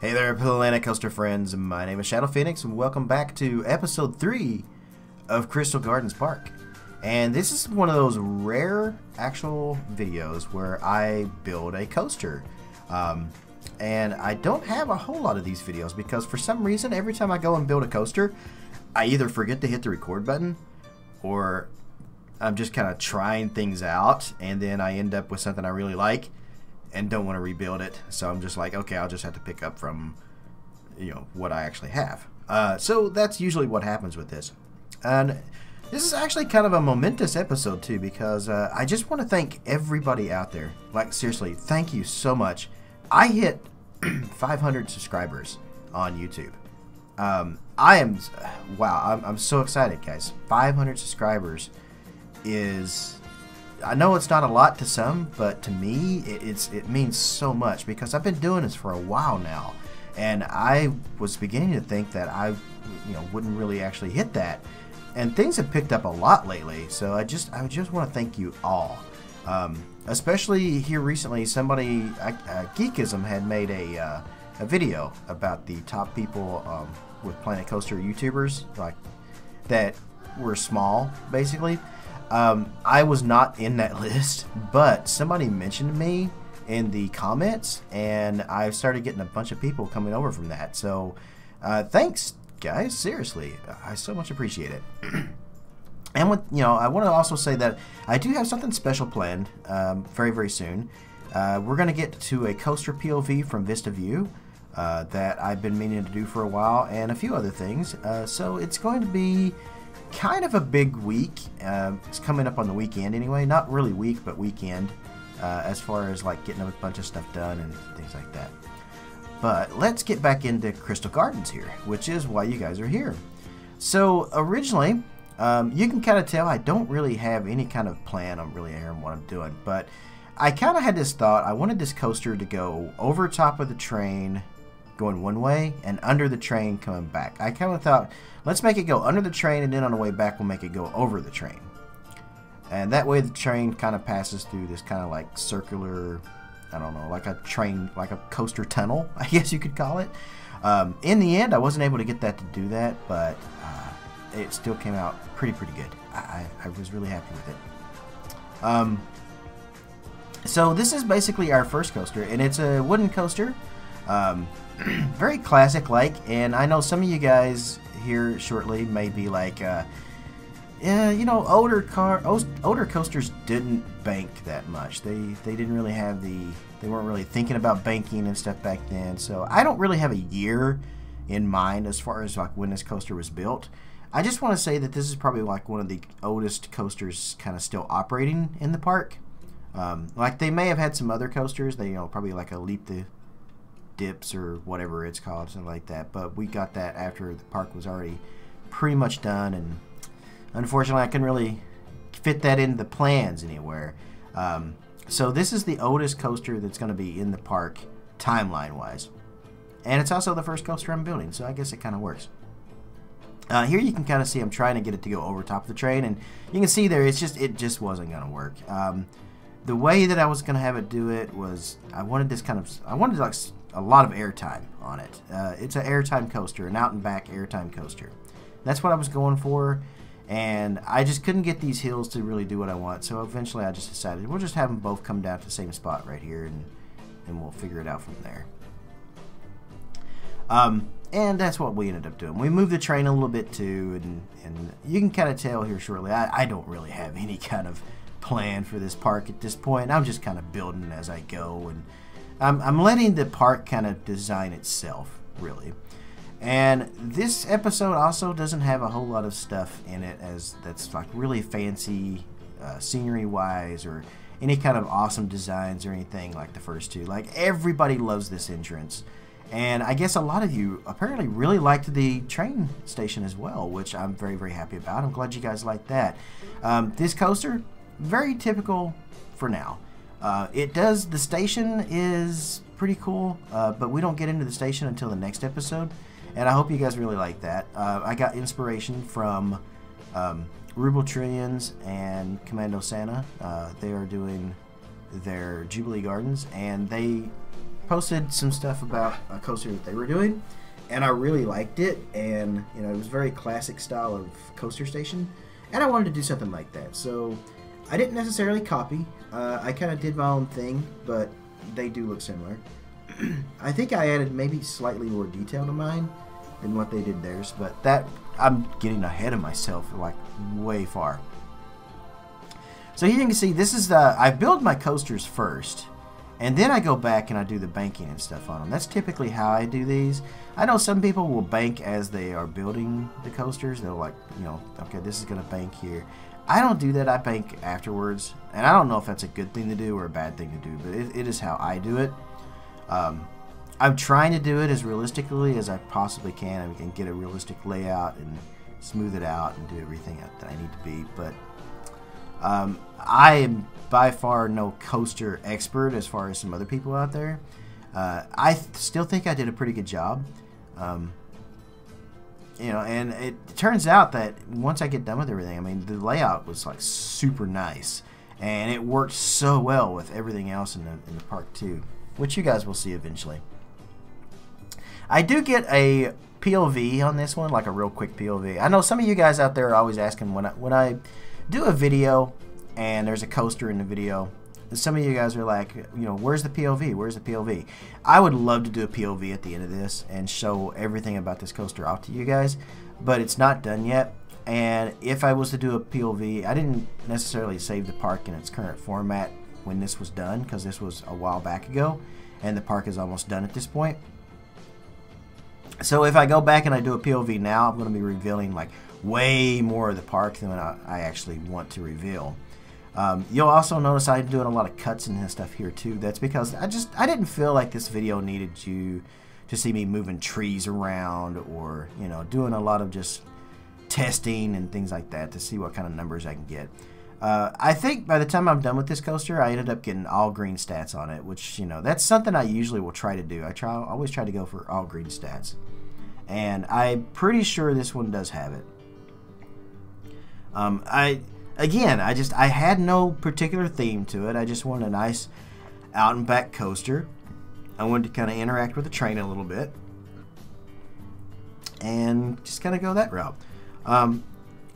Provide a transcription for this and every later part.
Hey there, Planet Coaster friends. My name is Shadow Phoenix, and welcome back to episode 3 of Crystal Gardens Park. And this is one of those rare actual videos where I build a coaster. And I don't have a whole lot of these videos because for some reason, every time I go and build a coaster, I either forget to hit the record button or I'm just kind of trying things out, and then I end up with something I really like and don't want to rebuild it. So I'm just like, okay, I'll just have to pick up from, what I actually have. So that's usually what happens with this. And this is actually kind of a momentous episode too, because I just want to thank everybody out there. Like, seriously, thank you so much. I hit 500 subscribers on YouTube. Wow, I'm so excited, guys. 500 subscribers is, I know it's not a lot to some, but to me, it means so much because I've been doing this for a while now, and I was beginning to think that I, wouldn't really actually hit that, and things have picked up a lot lately. So I just want to thank you all, especially here recently. Somebody, Geekism, had made a video about the top people with Planet Coaster YouTubers, like that were small, basically. I was not in that list, but somebody mentioned me in the comments, and I started getting a bunch of people coming over from that. So, thanks, guys. Seriously, I so much appreciate it. And I want to also say that I do have something special planned very, very soon. We're going to get to a coaster POV from Vista View that I've been meaning to do for a while, and a few other things. So it's going to be kind of a big week. It's coming up on the weekend anyway. Not really week, but weekend, as far as like getting a bunch of stuff done and things like that. But let's get back into Crystal Gardens here, which is why you guys are here. So originally, you can kind of tell I don't really have any kind of plan on really what I'm doing, but I kind of had this thought. I wanted this coaster to go over top of the train going one way and under the train coming back. I kind of thought, let's make it go under the train, and then on the way back we'll make it go over the train. And that way the train kind of passes through this kind of like circular, I don't know, like a train, like a coaster tunnel, I guess you could call it. In the end, I wasn't able to get that to do that, but it still came out pretty good. I was really happy with it. So this is basically our first coaster, and it's a wooden coaster. Very classic-like, and I know some of you guys here shortly may be like, yeah, older coasters didn't bank that much. They didn't really have they weren't really thinking about banking and stuff back then. So I don't really have a year in mind as far as like when this coaster was built. I just want to say that this is probably like one of the oldest coasters kind of still operating in the park. Like they may have had some other coasters, they probably like a Leap the Dips or whatever it's called, something like that, but we got that after the park was already pretty much done, and unfortunately I couldn't really fit that into the plans anywhere. So this is the oldest coaster that's going to be in the park timeline wise, and it's also the first coaster I'm building, so I guess it kind of works. Here you can kind of see I'm trying to get it to go over top of the train, and you can see there it just wasn't going to work. The way that I was going to have it do it was I wanted like a lot of airtime on it. It's an airtime coaster, an out and back airtime coaster. That's what I was going for, and I just couldn't get these hills to really do what I want. So eventually I just decided we'll just have them both come down to the same spot right here, and we'll figure it out from there. And that's what we ended up doing. We moved the train a little bit too, and you can kind of tell here shortly I don't really have any kind of plan for this park at this point. I'm just kind of building as I go, and I'm letting the park kind of design itself, really. And this episode also doesn't have a whole lot of stuff in it that's like really fancy scenery wise, or any kind of awesome designs or anything like the first two. Like, everybody loves this entrance, and I guess a lot of you apparently really liked the train station as well, which I'm very, very happy about. I'm glad you guys like that. This coaster, very typical for now. The station is pretty cool, but we don't get into the station until the next episode, and I hope you guys really like that. I got inspiration from Ruble Trillions and Commando Santa. They are doing their Jubilee Gardens, and they posted some stuff about a coaster that they were doing, and I really liked it. And you know, it was very classic style of coaster station, and I wanted to do something like that. So I didn't necessarily copy. I kind of did my own thing, but they do look similar. I think I added maybe slightly more detail to mine than what they did theirs, but that I'm getting ahead of myself like way far. So here you can see this is I build my coasters first, and then I go back and I do the banking and stuff on them. That's typically how I do these. I know some people will bank as they are building the coasters. They'll like, you know, okay, this is going to bank here. I don't do that. I bank afterwards, and I don't know if that's a good thing to do or a bad thing to do, but it is how I do it. I'm trying to do it as realistically as I possibly can. I can get a realistic layout and smooth it out and do everything that I need to be, but I am by far no coaster expert as far as some other people out there. I still think I did a pretty good job. You know, and it turns out that once I get done with everything, I mean, the layout was like super nice, and it worked so well with everything else in the park too, which you guys will see eventually. I do get a POV on this one, like a real quick POV. I know some of you guys out there are always asking when I do a video and there's a coaster in the video. Some of you guys are like, you know, where's the POV? Where's the POV? I would love to do a POV at the end of this and show everything about this coaster off to you guys, but it's not done yet. And if I was to do a POV, I didn't necessarily save the park in its current format when this was done, because this was a while back ago, and the park is almost done at this point. So if I go back and I do a POV now, I'm going to be revealing like way more of the park than I actually want to reveal. You'll also notice I'm doing a lot of cuts and stuff here too. That's because I didn't feel like this video needed you to see me moving trees around, or, you know, doing a lot of just testing and things like that to see what kind of numbers I can get. I think by the time I'm done with this coaster, I ended up getting all green stats on it, which, you know, that's something I usually will try to do. I always try to go for all green stats, and I'm pretty sure this one does have it. I had no particular theme to it. I just wanted a nice out and back coaster. I wanted to kind of interact with the train a little bit and just kind of go that route.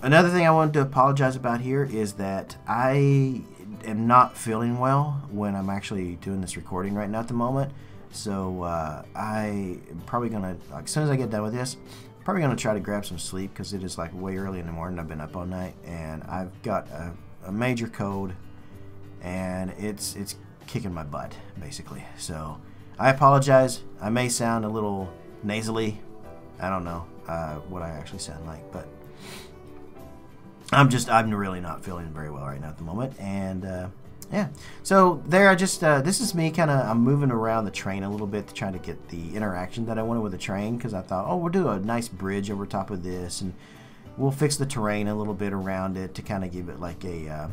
Another thing I wanted to apologize about here is that I am not feeling well when I'm actually doing this recording right now at the moment. So I am probably going to, like, as soon as I get done with this, probably going to try to grab some sleep, because it is like way early in the morning. I've been up all night, and I've got a major cold, and it's kicking my butt, basically. So I apologize. I may sound a little nasally. I don't know what I actually sound like, but I'm really not feeling very well right now at the moment. And yeah, so there, this is me I'm moving around the train a little bit to try to get the interaction that I wanted with the train, because I thought, oh, we'll do a nice bridge over top of this, and we'll fix the terrain a little bit around it to kind of give it like a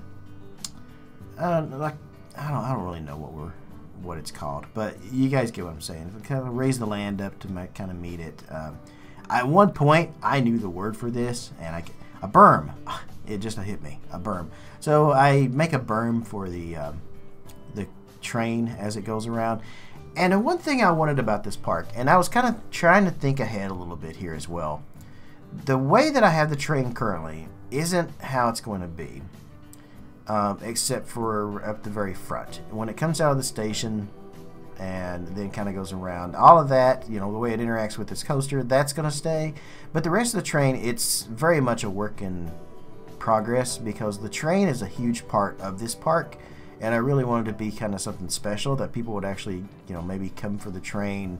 I don't really know what it's called, but you guys get what I'm saying. Kind of raise the land up to kind of meet it. At one point, I knew the word for this, and a berm. It just hit me, a berm. So I make a berm for the train as it goes around. And one thing I wanted about this park, and I was kind of trying to think ahead a little bit here as well. The way that I have the train currently isn't how it's going to be, except for up the very front. When it comes out of the station and then kind of goes around, all of that, you know, the way it interacts with this coaster, that's going to stay. But the rest of the train, it's very much a work in progress, because the train is a huge part of this park, and I really wanted to be kind of something special that people would actually, you know, maybe come for the train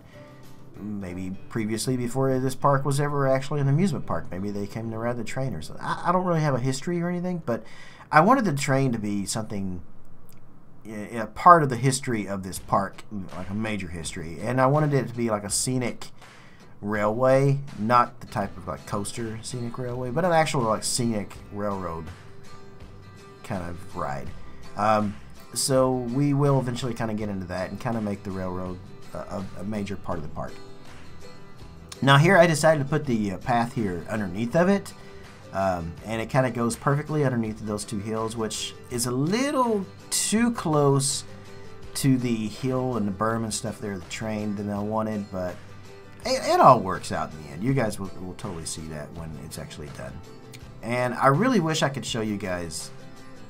maybe previously before this park was ever actually an amusement park. Maybe they came to ride the train or something. I don't really have a history or anything, but I wanted the train to be something, a part of the history of this park, like a major history, and I wanted it to be like a scenic railway, not the type of like coaster scenic railway, but an actual like scenic railroad kind of ride. So we will eventually kind of get into that and kind of make the railroad a major part of the park. Now here I decided to put the path here underneath of it, and it kind of goes perfectly underneath those two hills, which is a little too close to the hill and the berm and stuff there, the train than I wanted, but it all works out in the end. You guys will totally see that when it's actually done. And I really wish I could show you guys,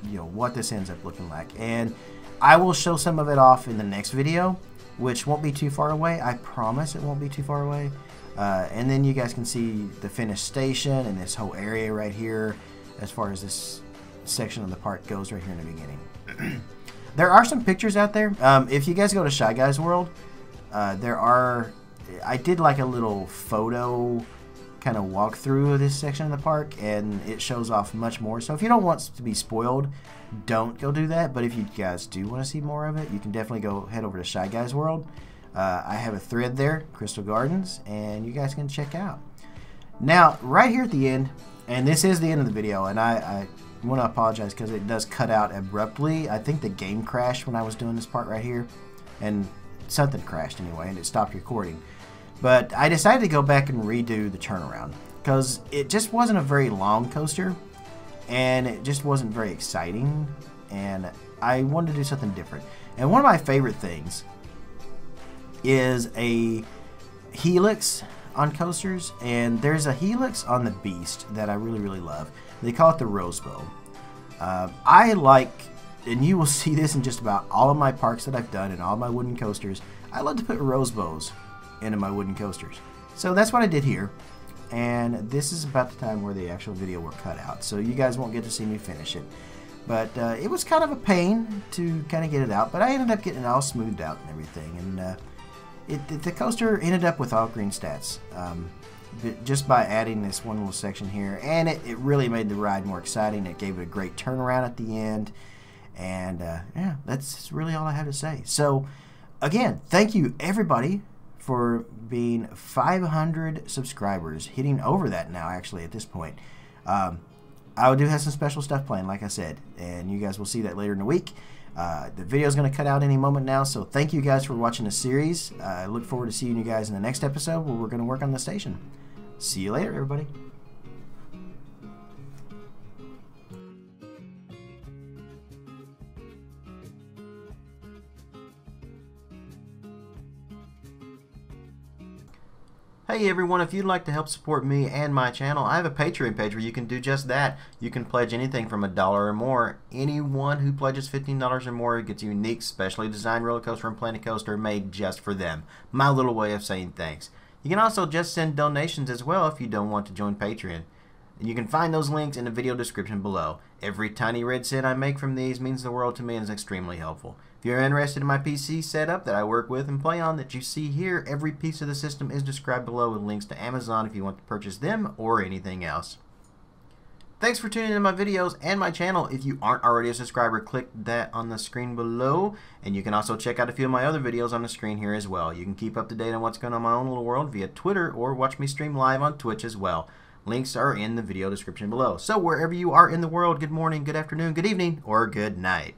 you know, what this ends up looking like. And I will show some of it off in the next video, which won't be too far away. I promise it won't be too far away. And then you guys can see the finished station and this whole area right here, as far as this section of the park goes right here in the beginning. There are some pictures out there. If you guys go to Shy Guys World, I did like a little photo kind of walkthrough of this section of the park, and it shows off much more. So if you don't want to be spoiled, don't go do that. But if you guys do want to see more of it, you can definitely go head over to Shy Guys World. I have a thread there, Crystal Gardens, and you guys can check out. Now, right here at the end, and this is the end of the video, and I want to apologize because it does cut out abruptly. I think the game crashed when I was doing this part right here, and something crashed anyway, and it stopped recording. But I decided to go back and redo the turnaround because it just wasn't a very long coaster, and it just wasn't very exciting, and I wanted to do something different. And one of my favorite things is a helix on coasters, and there's a helix on the Beast that I really love. They call it the Rosebow. I like, and you will see this in just about all of my parks that I've done and all of my wooden coasters, I love to put Rosebows into my wooden coasters. So that's what I did here, and this is about the time where the actual video were cut out, so you guys won't get to see me finish it. But it was kind of a pain to kind of get it out, but I ended up getting it all smoothed out and everything, and the coaster ended up with all green stats just by adding this one little section here, and it really made the ride more exciting. It gave it a great turnaround at the end, and yeah, that's really all I have to say. So again, thank you everybody for being 500 subscribers, hitting over that now actually at this point. I do have some special stuff planned, like I said, and you guys will see that later in the week. The video is going to cut out any moment now, so thank you guys for watching the series. I look forward to seeing you guys in the next episode where we're going to work on the station. See you later, everybody. Hey everyone, if you'd like to help support me and my channel, I have a Patreon page where you can do just that. You can pledge anything from $1 or more. Anyone who pledges $15 or more gets a unique, specially designed roller coaster and Planet Coaster made just for them. My little way of saying thanks. You can also just send donations as well if you don't want to join Patreon. And you can find those links in the video description below. Every tiny red cent I make from these means the world to me and is extremely helpful. If you're interested in my PC setup that I work with and play on that you see here, every piece of the system is described below with links to Amazon if you want to purchase them or anything else. Thanks for tuning in to my videos and my channel. If you aren't already a subscriber, click that on the screen below, and you can also check out a few of my other videos on the screen here as well. You can keep up to date on what's going on in my own little world via Twitter or watch me stream live on Twitch as well. Links are in the video description below. So wherever you are in the world, good morning, good afternoon, good evening, or good night.